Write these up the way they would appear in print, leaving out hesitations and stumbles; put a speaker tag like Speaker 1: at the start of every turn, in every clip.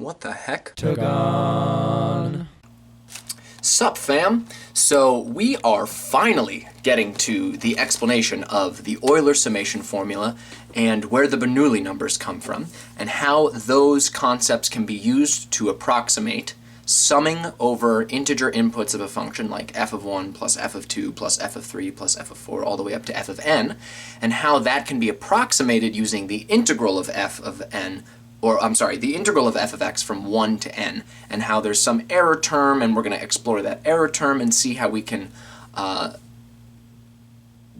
Speaker 1: What the heck?
Speaker 2: Tagon.
Speaker 1: Sup, fam? So we are finally getting to the explanation of the Euler Summation Formula and where the Bernoulli numbers come from, and how those concepts can be used to approximate summing over integer inputs of a function like f of 1 plus f of 2 plus f of 3 plus f of 4 all the way up to f of n, and how that can be approximated using the integral of f of n, or I'm sorry, the integral of f of x from 1 to n, and how there's some error term, and we're going to explore that error term and see how we can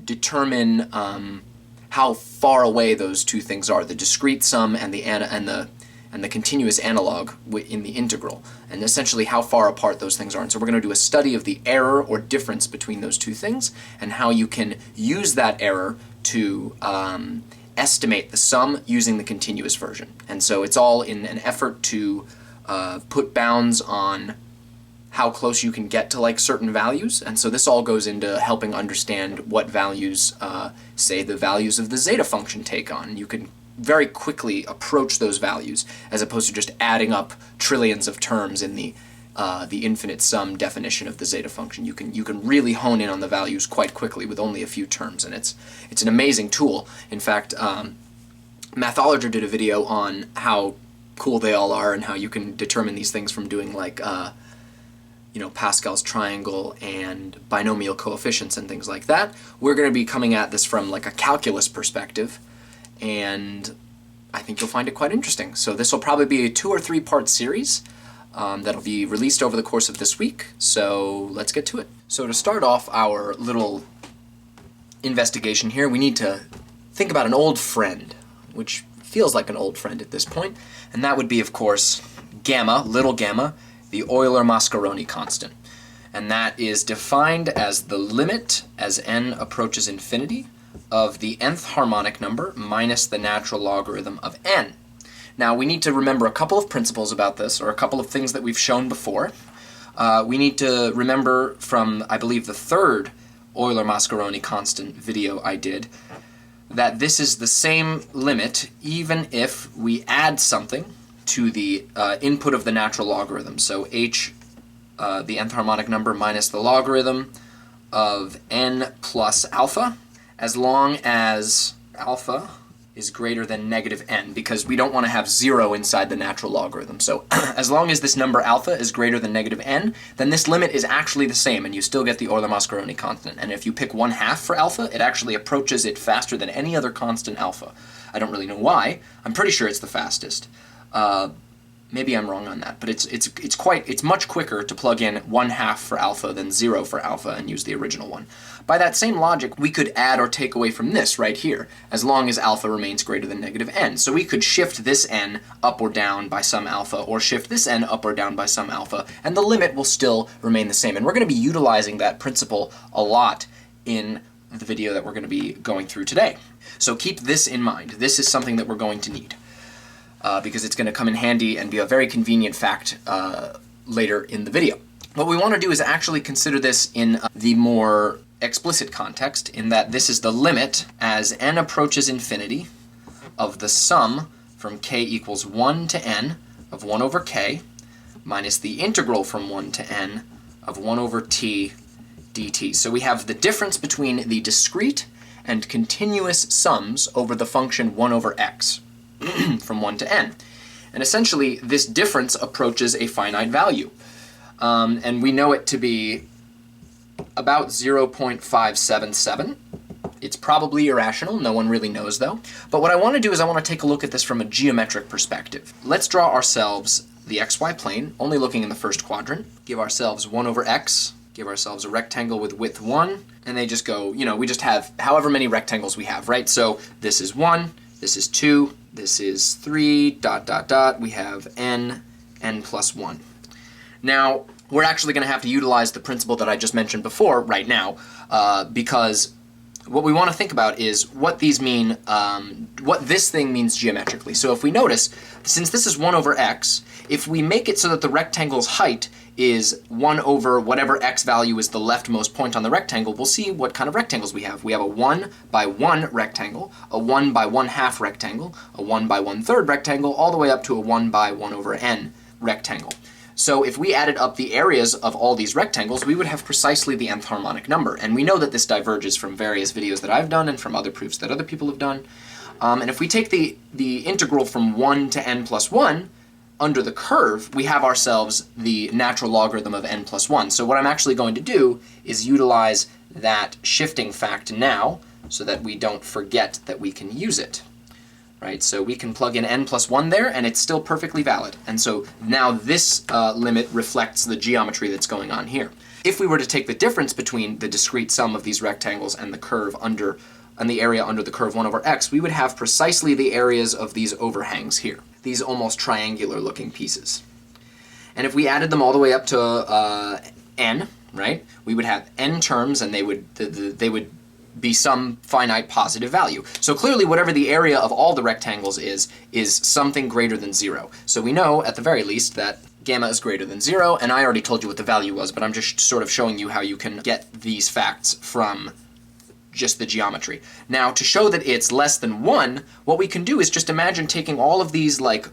Speaker 1: determine how far away those two things are, the discrete sum and the continuous analog in the integral, and essentially how far apart those things are. And so we're going to do a study of the error or difference between those two things, and how you can use that error to estimate the sum using the continuous version. And so it's all in an effort to put bounds on how close you can get to like certain values, and so this all goes into helping understand what values, say the values of the zeta function take on. You can very quickly approach those values as opposed to just adding up trillions of terms in the infinite sum definition of the zeta function. You can really hone in on the values quite quickly with only a few terms, and it's an amazing tool. In fact, Mathologer did a video on how cool they all are and how you can determine these things from doing like Pascal's triangle and binomial coefficients and things like that. We're going to be coming at this from like a calculus perspective, and I think you'll find it quite interesting. So this will probably be a 2 or 3 part series that'll be released over the course of this week. So let's get to it. So to start off our little investigation here, we need to think about an old friend, which feels like an old friend at this point, and that would be, of course, gamma, little gamma, the Euler-Mascheroni constant. And that is defined as the limit as n approaches infinity of the nth harmonic number minus the natural logarithm of n. Now we need to remember a couple of principles about this, or a couple of things that we've shown before. We need to remember from, I believe, the third Euler-Mascheroni constant video I did, that this is the same limit even if we add something to the input of the natural logarithm. So h, the nth harmonic number, minus the logarithm of n plus alpha, as long as alpha is greater than negative n, because we don't want to have 0 inside the natural logarithm. So as long as this number alpha is greater than negative n, then this limit is actually the same, and you still get the Euler-Mascheroni constant. And if you pick 1/2 for alpha, it actually approaches it faster than any other constant alpha. I don't really know why. I'm pretty sure it's the fastest. Maybe I'm wrong on that, but it's much quicker to plug in 1/2 for alpha than 0 for alpha and use the original one. By that same logic, we could add or take away from this right here, as long as alpha remains greater than negative n. So we could shift this n up or down by some alpha, or shift this n up or down by some alpha, and the limit will still remain the same. And we're going to be utilizing that principle a lot in the video that we're going to be going through today. So keep this in mind. This is something that we're going to need, because it's going to come in handy and be a very convenient fact later in the video. What we want to do is actually consider this in the more explicit context, in that this is the limit as n approaches infinity of the sum from k equals 1 to n of 1 over k minus the integral from 1 to n of 1 over t dt. So we have the difference between the discrete and continuous sums over the function 1 over x from 1 to n. And essentially this difference approaches a finite value. And we know it to be about 0.577. It's probably irrational, no one really knows though. But what I want to do is I want to take a look at this from a geometric perspective. Let's draw ourselves the xy plane, only looking in the first quadrant. Give ourselves 1 over x, give ourselves a rectangle with width 1, and they just go, we just have however many rectangles we have, right? So this is 1, this is 2, this is 3, ... we have n plus 1. Now, we're actually going to have to utilize the principle that I just mentioned before right now, because what we want to think about is what these mean, what this thing means geometrically. So if we notice, since this is 1 over x, if we make it so that the rectangle's height is 1 over whatever x value is the leftmost point on the rectangle, we'll see what kind of rectangles we have. We have a 1 by 1 rectangle, a 1 by 1/2 rectangle, a 1 by 1/3 rectangle, all the way up to a 1 by 1 over n rectangle. So if we added up the areas of all these rectangles, we would have precisely the nth harmonic number. And we know that this diverges from various videos that I've done and from other proofs that other people have done. And if we take the integral from 1 to n plus 1, under the curve, we have ourselves the natural logarithm of n plus 1. So what I'm actually going to do is utilize that shifting fact now so that we don't forget that we can use it. Right, so we can plug in n plus 1 there, and it's still perfectly valid. And so now this limit reflects the geometry that's going on here. If we were to take the difference between the discrete sum of these rectangles and the curve under, and the area under the curve 1 over x, we would have precisely the areas of these overhangs here, these almost triangular looking pieces. And if we added them all the way up to n, right, we would have n terms, and they would be some finite positive value. So clearly whatever the area of all the rectangles is something greater than 0. So we know at the very least that gamma is greater than 0, and I already told you what the value was, but I'm just sort of showing you how you can get these facts from just the geometry. Now to show that it's less than 1, what we can do is just imagine taking all of these like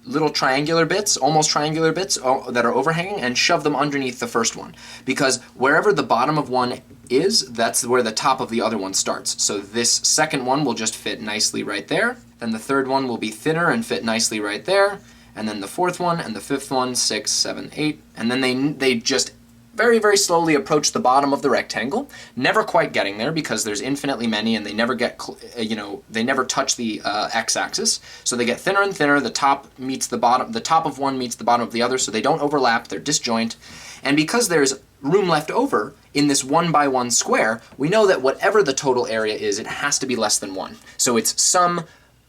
Speaker 1: little triangular bits, almost triangular bits that are overhanging, and shove them underneath the first one. Because wherever the bottom of one is, that's where the top of the other one starts. So this second one will just fit nicely right there. Then the third one will be thinner and fit nicely right there. And then the fourth one, and the fifth one, 6, 7, 8. And then they just very, very slowly approach the bottom of the rectangle, never quite getting there because there's infinitely many and they never get, they never touch the x-axis. So they get thinner and thinner, the top meets the bottom, the top of one meets the bottom of the other, so they don't overlap, they're disjoint. And because there's room left over in this 1 by 1 square, we know that whatever the total area is, it has to be less than 1. So it's some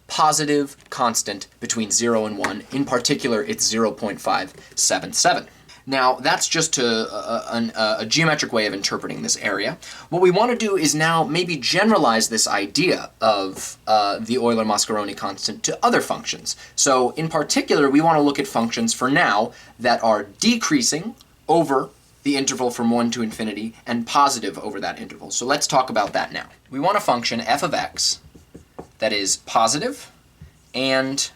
Speaker 1: positive constant between 0 and 1. In particular, it's 0.577. Now, that's just a geometric way of interpreting this area. What we want to do is now maybe generalize this idea of the Euler-Mascheroni constant to other functions. So, in particular, we want to look at functions for now that are decreasing over the interval from 1 to infinity and positive over that interval. So let's talk about that now. We want a function f of x that is positive and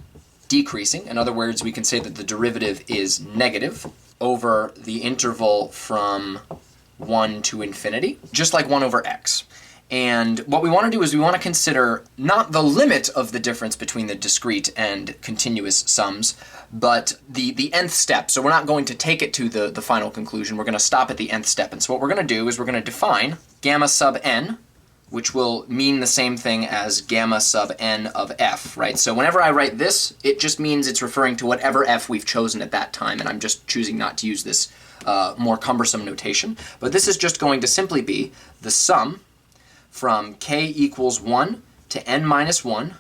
Speaker 1: decreasing. In other words, we can say that the derivative is negative over the interval from 1 to infinity, just like 1 over x. And what we want to do is we want to consider not the limit of the difference between the discrete and continuous sums, but the nth step. So we're not going to take it to the final conclusion. We're going to stop at the nth step. And so what we're going to do is we're going to define gamma sub n, which will mean the same thing as gamma sub n of f, right? So whenever I write this, it just means it's referring to whatever f we've chosen at that time, and I'm just choosing not to use this more cumbersome notation. But this is just going to simply be the sum from k equals 1 to n minus 1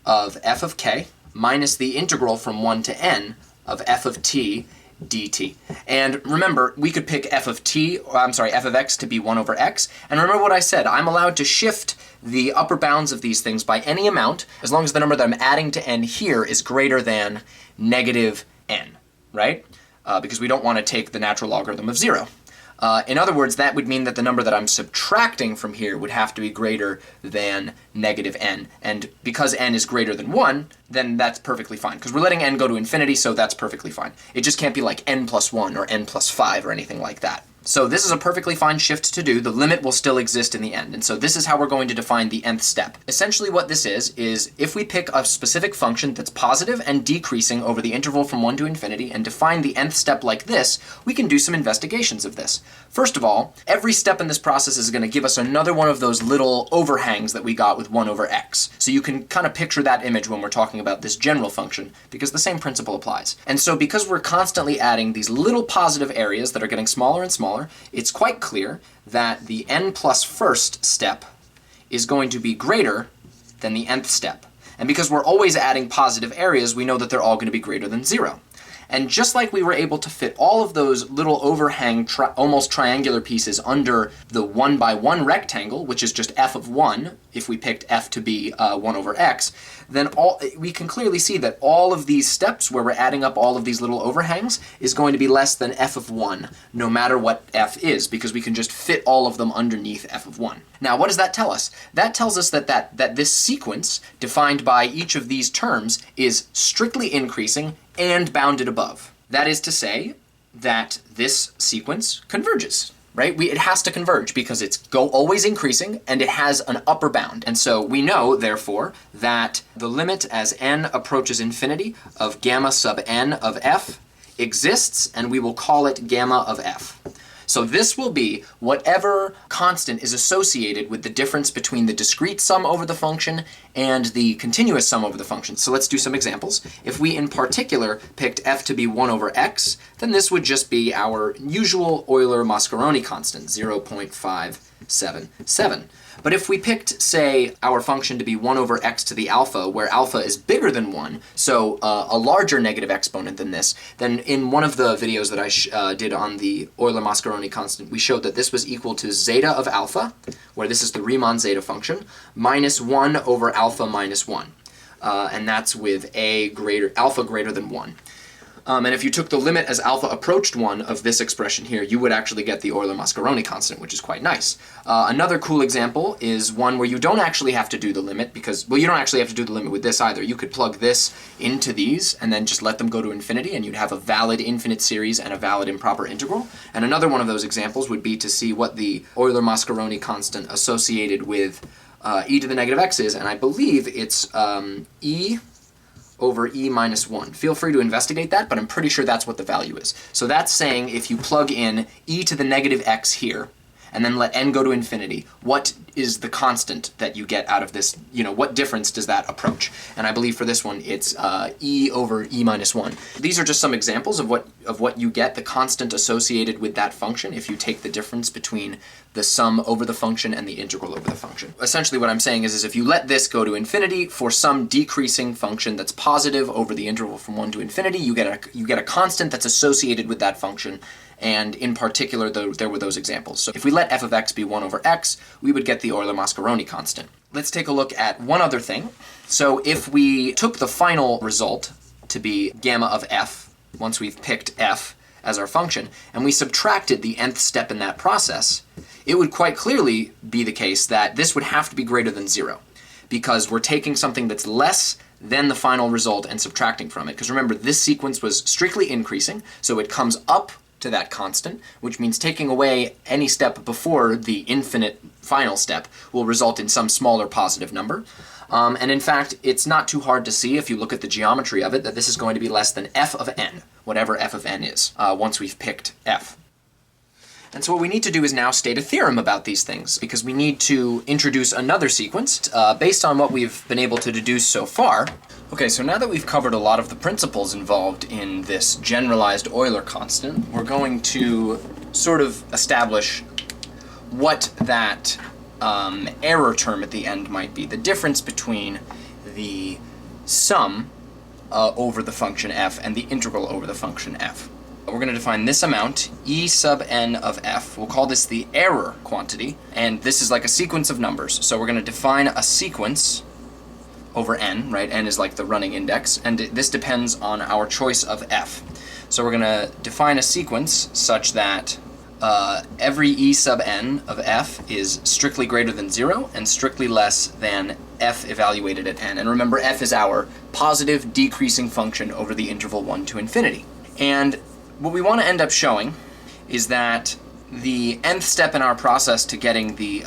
Speaker 1: of f of k minus the integral from 1 to n of f of t dt. And remember, we could pick f of x to be 1 over x. And remember what I said, I'm allowed to shift the upper bounds of these things by any amount, as long as the number that I'm adding to n here is greater than negative n, right? Because we don't want to take the natural logarithm of 0. In other words, that would mean that the number that I'm subtracting from here would have to be greater than negative n. And because n is greater than 1, then that's perfectly fine. Because we're letting n go to infinity, so that's perfectly fine. It just can't be like n plus 1 or n plus 5 or anything like that. So this is a perfectly fine shift to do. The limit will still exist in the end. And so this is how we're going to define the nth step. Essentially what this is if we pick a specific function that's positive and decreasing over the interval from 1 to infinity and define the nth step like this, we can do some investigations of this. First of all, every step in this process is going to give us another one of those little overhangs that we got with 1 over x. So you can kind of picture that image when we're talking about this general function, because the same principle applies. And so because we're constantly adding these little positive areas that are getting smaller and smaller, it's quite clear that the n plus first step is going to be greater than the nth step. And because we're always adding positive areas, we know that they're all going to be greater than 0. And just like we were able to fit all of those little overhang, almost triangular pieces under the 1 by 1 rectangle, which is just f of 1, if we picked f to be 1 over x, then we can clearly see that all of these steps where we're adding up all of these little overhangs is going to be less than f of 1, no matter what f is, because we can just fit all of them underneath f of 1. Now, what does that tell us? That tells us that this sequence, defined by each of these terms, is strictly increasing and bounded above. That is to say that this sequence converges, right? It has to converge because it's always increasing and it has an upper bound. And so we know, therefore, that the limit as n approaches infinity of gamma sub n of f exists, and we will call it gamma of f. So this will be whatever constant is associated with the difference between the discrete sum over the function and the continuous sum over the function. So let's do some examples. If we in particular picked f to be 1 over x, then this would just be our usual Euler-Mascheroni constant, 0.577. But if we picked, say, our function to be 1 over x to the alpha, where alpha is bigger than 1, so a larger negative exponent than this, then in one of the videos that I did on the Euler-Mascheroni constant, we showed that this was equal to zeta of alpha, where this is the Riemann zeta function, minus 1 over alpha minus 1. And that's with alpha greater than 1. And if you took the limit as alpha approached 1 of this expression here, you would actually get the Euler-Mascheroni constant, which is quite nice. Another cool example is one where you don't actually have to do the limit because, well, you don't actually have to do the limit with this either. You could plug this into these and then just let them go to infinity, and you'd have a valid infinite series and a valid improper integral. And another one of those examples would be to see what the Euler-Mascheroni constant associated with e to the negative x is, and I believe it's e over e minus 1. Feel free to investigate that, but I'm pretty sure that's what the value is. So that's saying if you plug in e to the negative x here, and then let n go to infinity, what is the constant that you get out of this? What difference does that approach? And I believe for this one, it's e over e minus 1. These are just some examples of what you get, the constant associated with that function if you take the difference between the sum over the function and the integral over the function. Essentially what I'm saying is if you let this go to infinity for some decreasing function that's positive over the interval from 1 to infinity, you get a constant that's associated with that function. And in particular, there were those examples. So if we let f of x be 1 over x, we would get the Euler-Mascheroni constant. Let's take a look at one other thing. So if we took the final result to be gamma of f, once we've picked f as our function, and we subtracted the nth step in that process, it would quite clearly be the case that this would have to be greater than 0, because we're taking something that's less than the final result and subtracting from it. Because remember, this sequence was strictly increasing, so it comes up to that constant, which means taking away any step before the infinite final step will result in some smaller positive number. And in fact, it's not too hard to see if you look at the geometry of it that this is going to be less than f of n, whatever f of n is, once we've picked f. And so what we need to do is now state a theorem about these things, because we need to introduce another sequence based on what we've been able to deduce so far. Okay, so now that we've covered a lot of the principles involved in this generalized Euler constant, we're going to sort of establish what that error term at the end might be, the difference between the sum over the function f and the integral over the function f. We're going to define this amount, e sub n of f. We'll call this the error quantity, and this is like a sequence of numbers. So we're going to define a sequence over n, right? N is like the running index, and this depends on our choice of f. So we're going to define a sequence such that every e sub n of f is strictly greater than 0 and strictly less than f evaluated at n. And remember, f is our positive decreasing function over the interval 1 to infinity. And what we want to end up showing is that the nth step in our process to getting the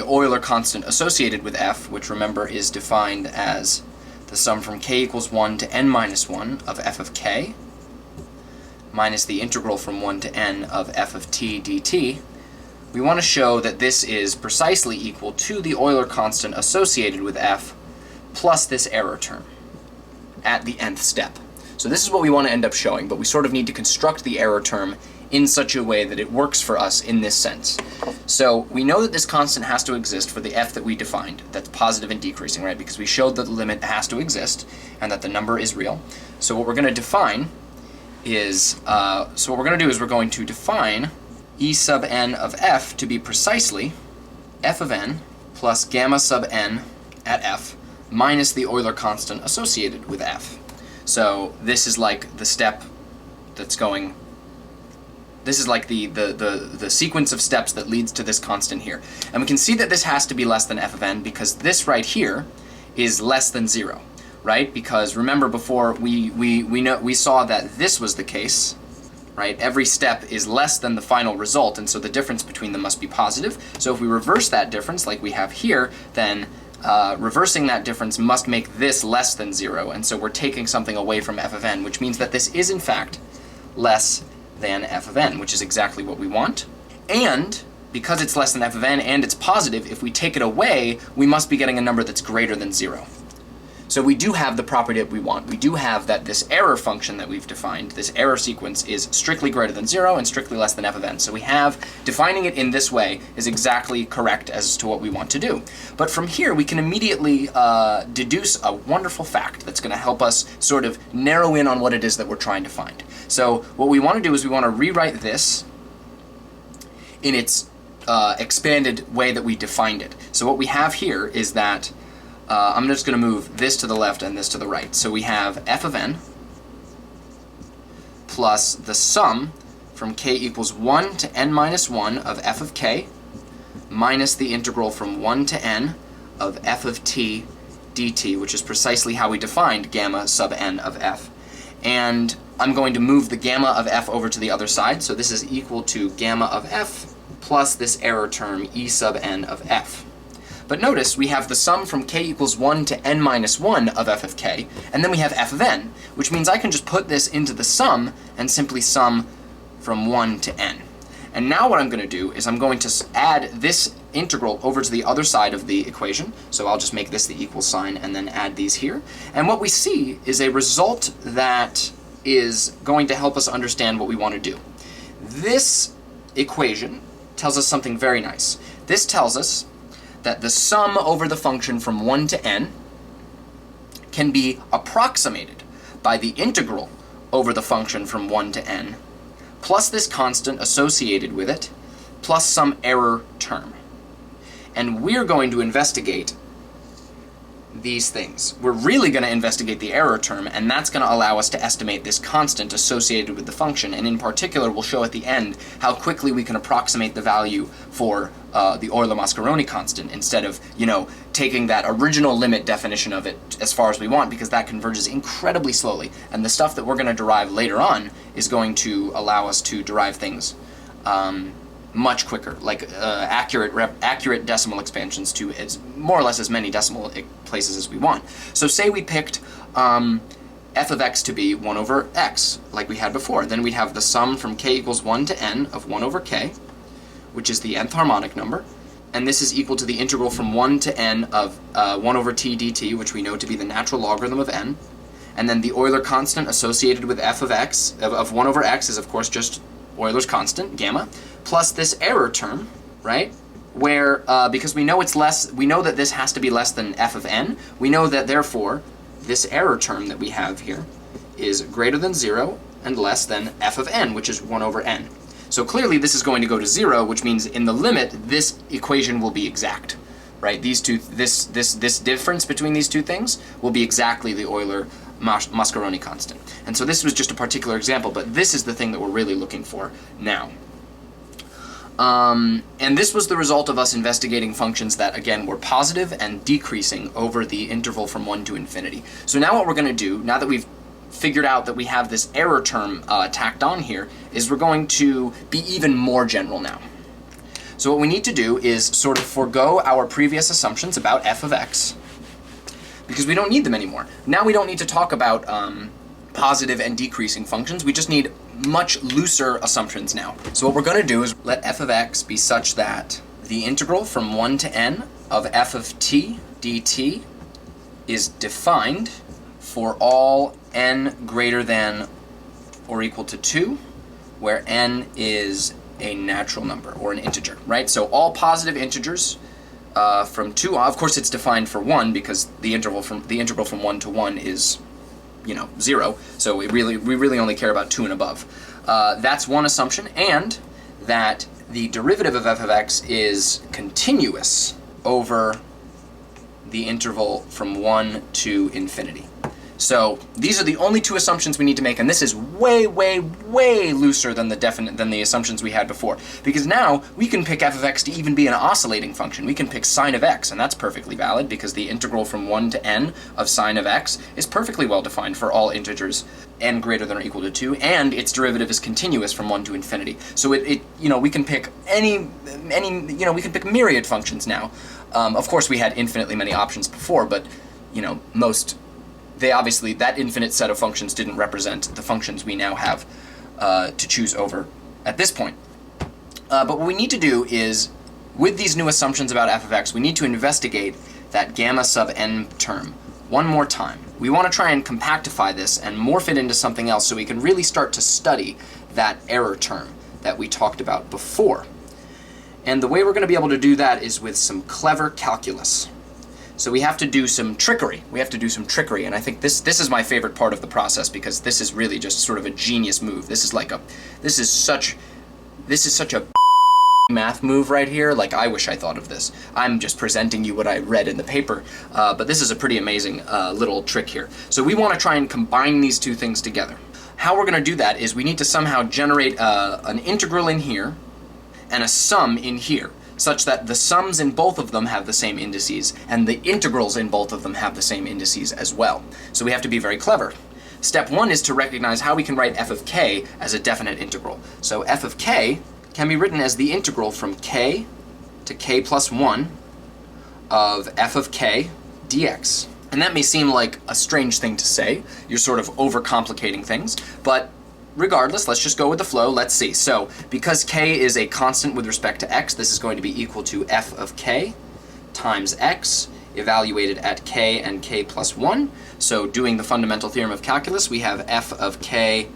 Speaker 1: Euler constant associated with f, which remember is defined as the sum from k equals 1 to n minus 1 of f of k, minus the integral from 1 to n of f of t dt, we want to show that this is precisely equal to the Euler constant associated with f plus this error term at the nth step. So this is what we want to end up showing, but we sort of need to construct the error term in such a way that it works for us in this sense. So we know that this constant has to exist for the f that we defined, that's positive and decreasing, right? Because we showed that the limit has to exist and that the number is real. So what we're going to define is, so what we're going to do is we're going to define E sub n of f to be precisely f of n plus gamma sub n at f minus the Euler constant associated with f. So this is like the step that's going, this is like the sequence of steps that leads to this constant here. And we can see that this has to be less than f of n because this right here is less than 0, right? Because remember before we saw that this was the case, right? Every step is less than the final result, and so the difference between them must be positive. So if we reverse that difference like we have here, then reversing that difference must make this less than 0, and so we're taking something away from f of n, which means that this is in fact less than f of n, which is exactly what we want. And because it's less than f of n and it's positive, if we take it away, we must be getting a number that's greater than 0. So we do have the property that we want. We do have that this error function that we've defined, this error sequence, is strictly greater than 0 and strictly less than f of n. So we have, defining it in this way is exactly correct as to what we want to do. But from here, we can immediately deduce a wonderful fact that's going to help us sort of narrow in on what it is that we're trying to find. So what we want to do is we want to rewrite this in its expanded way that we defined it. So what we have here is that I'm just going to move this to the left and this to the right. So we have f of n plus the sum from k equals 1 to n minus 1 of f of k minus the integral from 1 to n of f of t dt, which is precisely how we defined gamma sub n of f. And I'm going to move the gamma of f over to the other side, so this is equal to gamma of f plus this error term e sub n of f. But notice we have the sum from k equals 1 to n minus 1 of f of k, and then we have f of n, which means I can just put this into the sum and simply sum from 1 to n. And now what I'm going to do is I'm going to add this integral over to the other side of the equation, so I'll just make this the equal sign and then add these here. And what we see is a result that is going to help us understand what we want to do. This equation tells us something very nice. This tells us that the sum over the function from 1 to n can be approximated by the integral over the function from 1 to n, plus this constant associated with it, plus some error term. And we're going to investigate these things. We're really going to investigate the error term, and that's going to allow us to estimate this constant associated with the function, and in particular we'll show at the end how quickly we can approximate the value for the Euler-Mascheroni constant instead of, taking that original limit definition of it as far as we want, because that converges incredibly slowly, and the stuff that we're going to derive later on is going to allow us to derive things much quicker, like accurate decimal expansions to more or less as many decimal places as we want. So say we picked f of x to be 1 over x, like we had before. Then we'd have the sum from k equals 1 to n of 1 over k, which is the nth harmonic number, and this is equal to the integral from 1 to n of 1 over t dt, which we know to be the natural logarithm of n. And then the Euler constant associated with f of x, of 1 over x, is of course just Euler's constant, gamma, plus this error term, right? Where, because we know that this has to be less than f of n, we know that therefore this error term that we have here is greater than 0 and less than f of n, which is 1 over n. So clearly this is going to go to 0, which means in the limit this equation will be exact, right? These two, this difference between these two things will be exactly the Euler-Mascheroni constant. And so this was just a particular example, but this is the thing that we're really looking for now. And this was the result of us investigating functions that, again, were positive and decreasing over the interval from 1 to infinity. So now what we're going to do, now that we've figured out that we have this error term tacked on here, is we're going to be even more general now. So what we need to do is sort of forego our previous assumptions about f of x, because we don't need them anymore. Now we don't need to talk about positive and decreasing functions. We just need much looser assumptions now. So what we're going to do is let f of x be such that the integral from 1 to n of f of t dt is defined for all n greater than or equal to 2, where n is a natural number or an integer, right? So all positive integers from 2, of course it's defined for 1 because the integral from 1 to 1 is 0. So we really only care about 2 and above. That's one assumption, and that the derivative of f of x is continuous over the interval from 1 to infinity. So these are the only two assumptions we need to make, and this is way, way, way looser than the assumptions we had before. Because now we can pick f of x to even be an oscillating function. We can pick sine of x, and that's perfectly valid because the integral from 1 to n of sine of x is perfectly well defined for all integers n greater than or equal to 2, and its derivative is continuous from 1 to infinity. So we can pick we can pick myriad functions now. Of course, we had infinitely many options before, but that infinite set of functions didn't represent the functions we now have to choose over at this point. But what we need to do is, with these new assumptions about f of x, we need to investigate that gamma sub n term one more time. We want to try and compactify this and morph it into something else so we can really start to study that error term that we talked about before. And the way we're going to be able to do that is with some clever calculus. So we have to do some trickery. And I think this is my favorite part of the process because this is really just sort of a genius move. This is such a math move right here. Like, I wish I thought of this. I'm just presenting you what I read in the paper, but this is a pretty amazing little trick here. So we want to try and combine these two things together. How we're going to do that is we need to somehow generate an integral in here and a sum in here, such that the sums in both of them have the same indices, and the integrals in both of them have the same indices as well. So we have to be very clever. Step 1 is to recognize how we can write f of k as a definite integral. So f of k can be written as the integral from k to k plus 1 of f of k dx. And that may seem like a strange thing to say. You're sort of overcomplicating things, but regardless, let's just go with the flow. Let's see. So because k is a constant with respect to x, this is going to be equal to f of k times x evaluated at k and k plus 1. So doing the fundamental theorem of calculus, we have f of k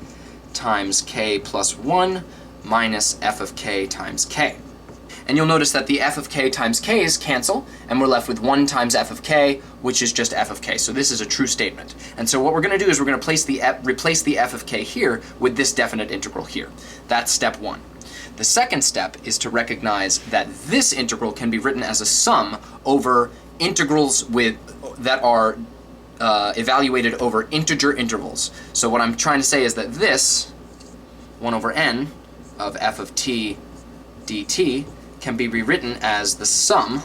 Speaker 1: times k plus 1 minus f of k times k. And you'll notice that the f of k times k's cancel, and we're left with 1 times f of k, which is just f of k. So this is a true statement. And so what we're going to do is we're going to replace the f of k here with this definite integral here. That's step 1. The second step is to recognize that this integral can be written as a sum over integrals that are evaluated over integer intervals. So what I'm trying to say is that this 1 over n of f of t dt can be rewritten as the sum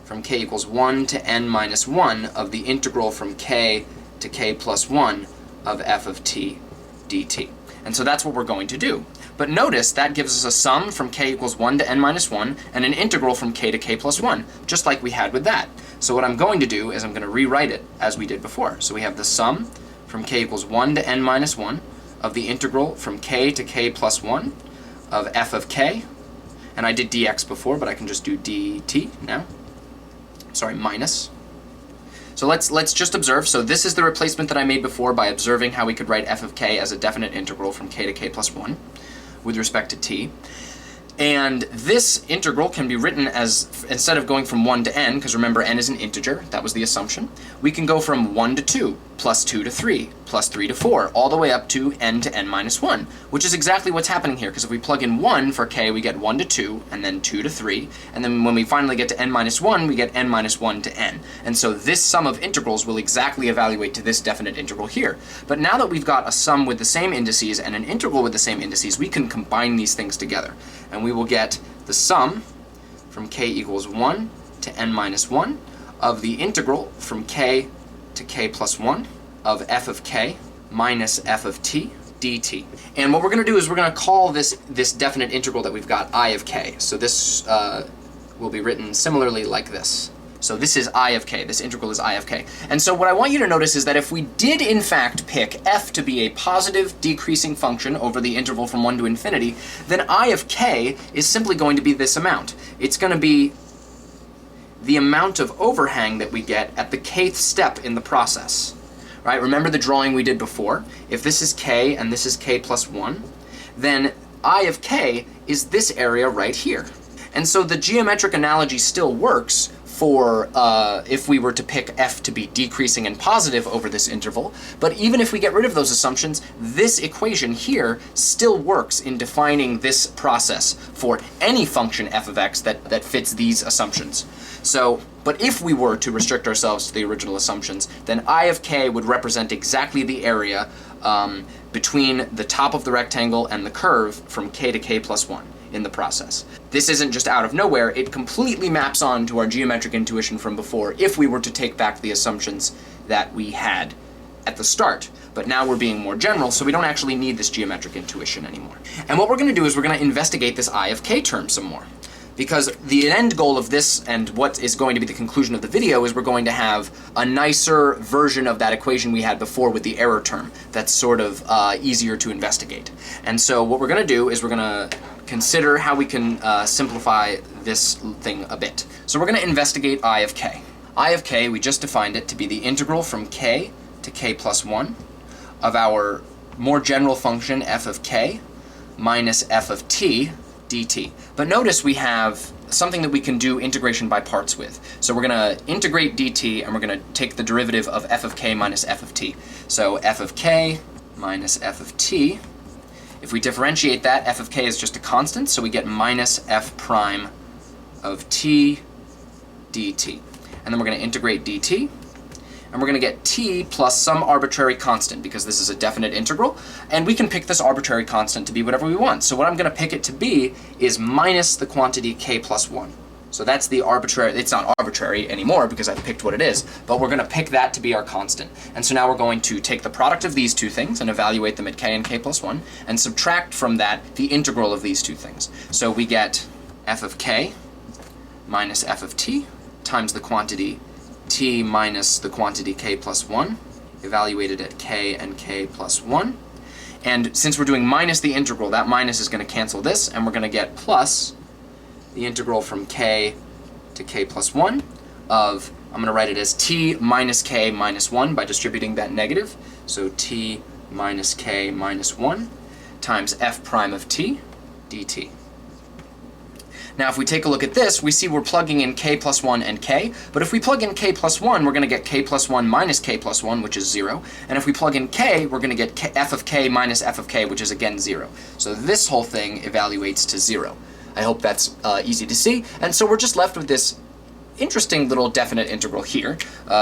Speaker 1: from k equals 1 to n minus 1 of the integral from k to k plus 1 of f of t dt. And so that's what we're going to do. But notice that gives us a sum from k equals 1 to n minus 1 and an integral from k to k plus 1, just like we had with that. So what I'm going to do is I'm going to rewrite it as we did before. So we have the sum from k equals 1 to n minus 1 of the integral from k to k plus 1 of f of k. And I did dx before, but I can just do dt now. Sorry, minus. So let's just observe. So this is the replacement that I made before by observing how we could write f of k as a definite integral from k to k plus 1 with respect to t. And this integral can be written as, instead of going from 1 to n, because remember n is an integer, that was the assumption, we can go from 1 to 2, plus 2 to 3, plus 3 to 4, all the way up to n minus 1, which is exactly what's happening here, because if we plug in 1 for k, we get 1 to 2, and then 2 to 3, and then when we finally get to n minus 1, we get n minus 1 to n. And so this sum of integrals will exactly evaluate to this definite integral here. But now that we've got a sum with the same indices and an integral with the same indices, we can combine these things together. And we will get the sum from k equals 1 to n minus 1 of the integral from k to k plus 1 of f of k minus f of t dt. And what we're going to do is we're going to call this definite integral that we've got I of k. So this will be written similarly like this. So this is I of k, this integral is I of k. And so what I want you to notice is that if we did in fact pick f to be a positive decreasing function over the interval from 1 to infinity, then I of k is simply going to be this amount. It's going to be the amount of overhang that we get at the kth step in the process. Right? Remember the drawing we did before? If this is k and this is k plus 1, then I of k is this area right here. And so the geometric analogy still works for if we were to pick f to be decreasing and positive over this interval, but even if we get rid of those assumptions, this equation here still works in defining this process for any function f of x that fits these assumptions. So, but if we were to restrict ourselves to the original assumptions, then I of k would represent exactly the area between the top of the rectangle and the curve from k to k plus 1 in the process. This isn't just out of nowhere, it completely maps on to our geometric intuition from before if we were to take back the assumptions that we had at the start. But now we're being more general, so we don't actually need this geometric intuition anymore. And what we're going to do is we're going to investigate this I of k term some more. Because the end goal of this, and what is going to be the conclusion of the video, is we're going to have a nicer version of that equation we had before with the error term that's sort of easier to investigate. And so what we're going to do is we're going to consider how we can simplify this thing a bit. So we're going to investigate I of k. I of k, we just defined it to be the integral from k to k plus 1 of our more general function f of k minus f of t dt. But notice we have something that we can do integration by parts with. So we're going to integrate dt, and we're going to take the derivative of f of k minus f of t. So f of k minus f of t. If we differentiate that, f of k is just a constant, so we get minus f prime of t dt. And then we're going to integrate dt, and we're going to get t plus some arbitrary constant, because this is a definite integral, and we can pick this arbitrary constant to be whatever we want. So what I'm going to pick it to be is minus the quantity k plus 1. So that's the arbitrary, it's not arbitrary anymore because I've picked what it is, but we're going to pick that to be our constant. And so now we're going to take the product of these two things and evaluate them at k and k plus 1, and subtract from that the integral of these two things. So we get f of k minus f of t times the quantity t minus the quantity k plus 1, evaluated at k and k plus 1. And since we're doing minus the integral, that minus is going to cancel this, and we're going to get plus the integral from k to k plus 1 of, I'm going to write it as t minus k minus 1 by distributing that negative. So t minus k minus 1 times f prime of t dt. Now if we take a look at this, we see we're plugging in k plus 1 and k, but if we plug in k plus 1, we're going to get k plus 1 minus k plus 1, which is 0. And if we plug in k, we're going to get f of k minus f of k, which is again 0. So this whole thing evaluates to 0. I hope that's easy to see. And so we're just left with this interesting little definite integral here.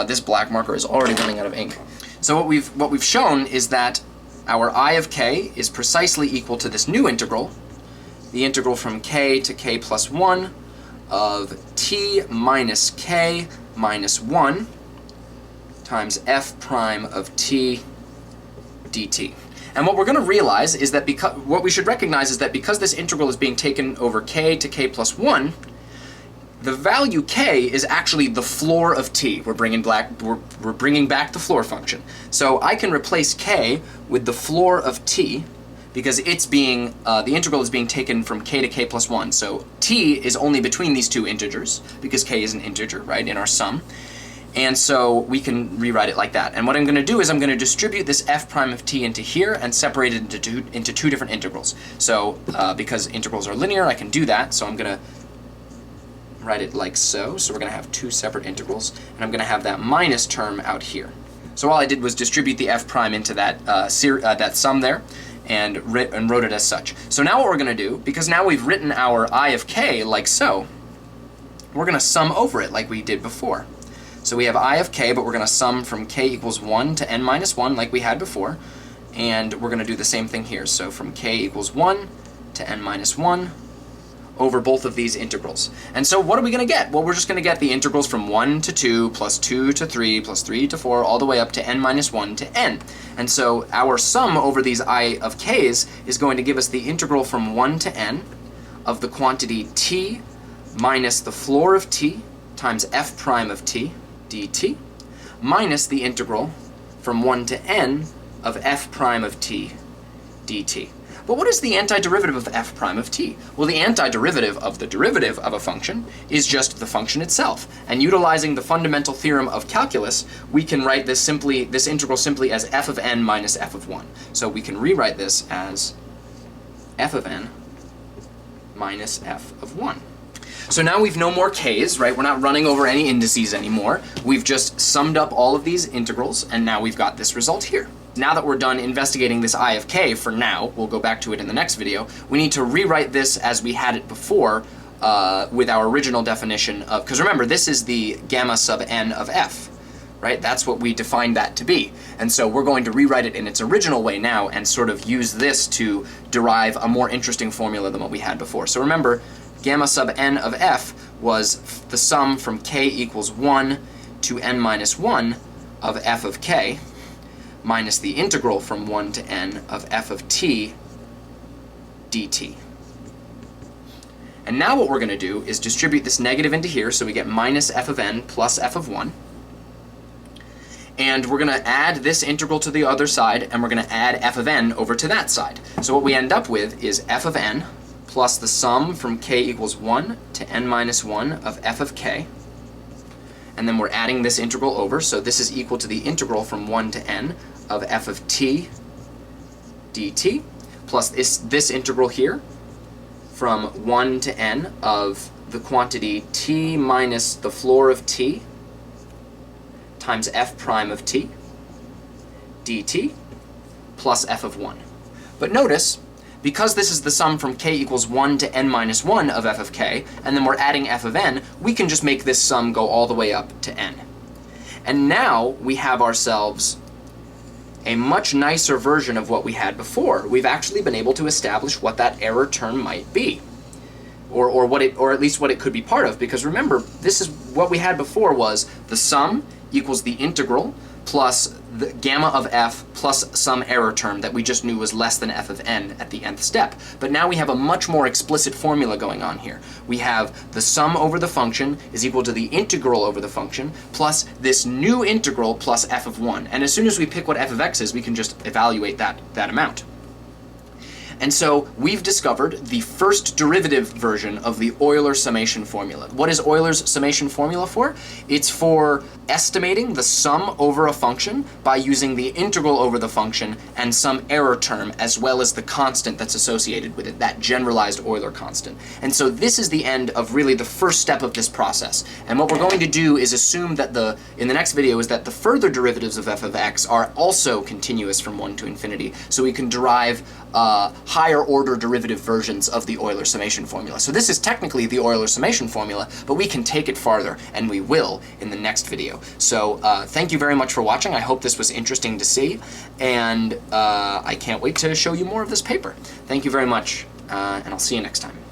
Speaker 1: This black marker is already running out of ink. So what we've shown is that our I of k is precisely equal to this new integral, the integral from k to k plus 1 of t minus k minus 1 times f prime of t dt. And what we're going to realize is that what we should recognize is that because this integral is being taken over k to k plus 1, the value k is actually the floor of t. We're bringing back the floor function. So I can replace k with the floor of t, because it's being, the integral is being taken from k to k plus 1. So t is only between these two integers, because k is an integer, right, in our sum. And so we can rewrite it like that. And what I'm going to do is I'm going to distribute this f prime of t into here and separate it into two different integrals. So because integrals are linear, I can do that. So I'm going to write it like so. So we're going to have two separate integrals, and I'm going to have that minus term out here. So all I did was distribute the f prime into that, that sum there, and wrote it as such. So now what we're going to do, because now we've written our I of k like so, we're going to sum over it like we did before. So we have I of k, but we're going to sum from k equals 1 to n minus 1 like we had before, and we're going to do the same thing here. So from k equals 1 to n minus 1 over both of these integrals. And so what are we going to get? Well, we're just going to get the integrals from 1 to 2 plus 2 to 3 plus 3 to 4 all the way up to n minus 1 to n. And so our sum over these I of k's is going to give us the integral from 1 to n of the quantity t minus the floor of t times f prime of t dt minus the integral from 1 to n of f prime of t dt. But what is the antiderivative of f prime of t? Well, the antiderivative of the derivative of a function is just the function itself. And utilizing the fundamental theorem of calculus, we can write this integral simply as f of n minus f of 1. So we can rewrite this as f of n minus f of 1. So now we've no more k's, right? We're not running over any indices anymore. We've just summed up all of these integrals, and now we've got this result here. Now that we're done investigating this I of k for now, we'll go back to it in the next video, we need to rewrite this as we had it before with our original definition of, because remember, this is the gamma sub n of f, right? That's what we defined that to be. And so we're going to rewrite it in its original way now and sort of use this to derive a more interesting formula than what we had before. So remember, gamma sub n of f was the sum from k equals 1 to n minus 1 of f of k minus the integral from 1 to n of f of t dt. And now what we're going to do is distribute this negative into here, so we get minus f of n plus f of 1. And we're going to add this integral to the other side, and we're going to add f of n over to that side. So what we end up with is f of n plus the sum from k equals 1 to n minus 1 of f of k. And then we're adding this integral over, so this is equal to the integral from 1 to n of f of t dt, plus this integral here from 1 to n of the quantity t minus the floor of t times f prime of t dt plus f of 1. But notice, because this is the sum from k equals 1 to n minus 1 of f of k, and then we're adding f of n, we can just make this sum go all the way up to n. And now we have ourselves a much nicer version of what we had before. We've actually been able to establish what that error term might be, or at least what it could be part of, because remember, this is what we had before was the sum equals the integral plus the gamma of f plus some error term that we just knew was less than f of n at the nth step. But now we have a much more explicit formula going on here. We have the sum over the function is equal to the integral over the function plus this new integral plus f of 1. And as soon as we pick what f of x is, we can just evaluate that amount. And so we've discovered the first derivative version of the Euler Summation Formula. What is Euler's Summation Formula for? It's for estimating the sum over a function by using the integral over the function and some error term as well as the constant that's associated with it, that generalized Euler constant. And so this is the end of really the first step of this process. And what we're going to do is assume that in the next video is that the further derivatives of f of x are also continuous from 1 to infinity, so we can derive higher order derivative versions of the Euler Summation Formula. So this is technically the Euler Summation Formula, but we can take it farther, and we will in the next video. So thank you very much for watching. I hope this was interesting to see, and I can't wait to show you more of this paper. Thank you very much, and I'll see you next time.